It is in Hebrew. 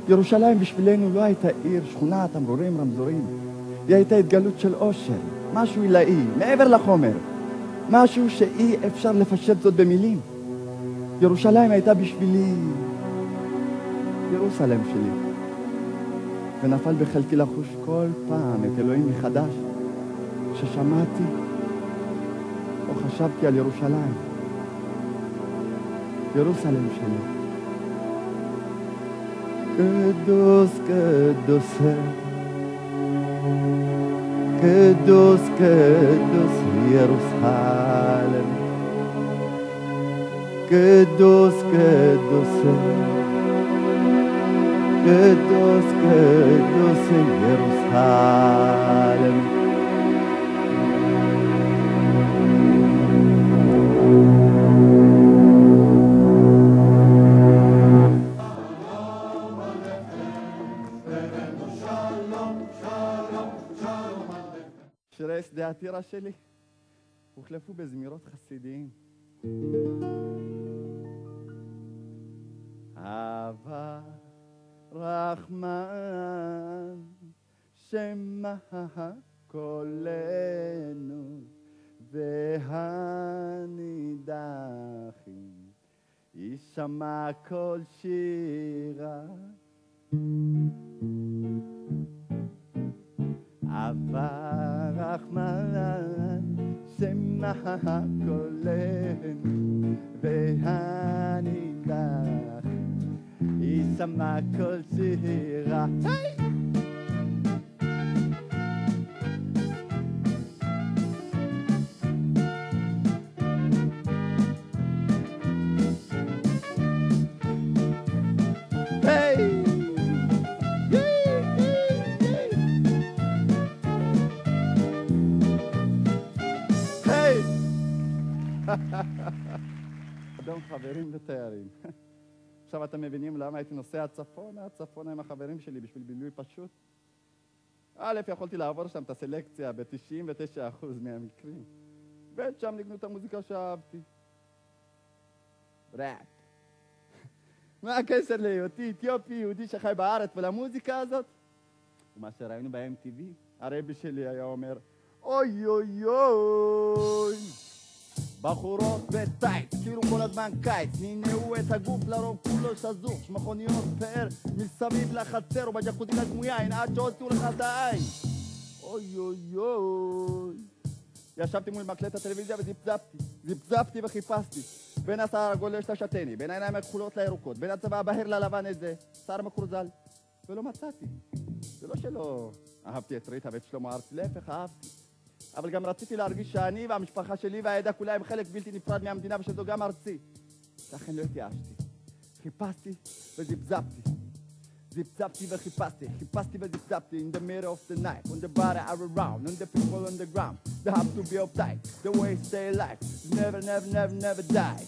ירושלים בשבילנו לא הייתה עיר, שכונה, תמרורים, רמזורים. היא הייתה התגלות של אושר, משהו עילאי, מעבר לחומר. משהו שאי אפשר לפשט זאת במילים. ירושלים הייתה בשבילי ירוסלם שלי. ונפל בחלקי לחוש כל פעם את אלוהים מחדש, ששמעתי או חשבתי על ירושלים. ירוסלם שלי. קדוס קדוס קדוס קדוס ירוסלם קדוס קדוס קדוס קדוס ירוסלם שירי שדה הטירה שלי הוחלפו בזמירות חסידיים. אהבה רחמן שמע קולנו והנידחים יישמע כל שירה. אהבה רחמן שמע קולנו והנידחים יישמע כל שירה. אדום חברים ותיירים. עכשיו אתם מבינים למה הייתי נוסע צפונה עם החברים שלי בשביל בילוי פשוט? א', יכולתי לעבור שם את הסלקציה ב-99% מהמקרים. ב', שם ניגנו את המוזיקה שאהבתי. ראפ. מה הקשר להיותי אתיופי, יהודי שחי בארץ ולמוזיקה הזאת? ומה שראינו ב-MTV, הרבי שלי היה אומר, אוי אוי אוי בחורות וטייט, כאילו כל הזמן קיץ, נינאו את הגוף לרוב כולו שזוף, מכוניות פאר מסביב לחצר ובג'קוזי לדמויה, אין עד שהוציאו לך את העין. אוי אוי אוי. ישבתי מול מקלט הטלוויזיה וזיפזפתי וחיפשתי בין השיער הגולש לשתני, בין העיניים הכחולות לירוקות, בין הצבע הבהיר ללבן איזה שיער מקורזל, ולא מצאתי. זה לא שלא אהבתי את ריטה ואת שלמה ארצי, להפך אהבתי. אבל גם רציתי להרגיש שאני והמשפחה שלי והעדה כולה הם חלק בלתי נפרד מהמדינה ושזו גם ארצי. לכן לא התייאשתי. חיפשתי וזיפזפתי. זיפזפתי וחיפשתי. חיפשתי וזיפזפתי. In the middle of the night. On the body are around. On the people on the ground. They have to be uptight. The way stay alive. Never, never, never, never die.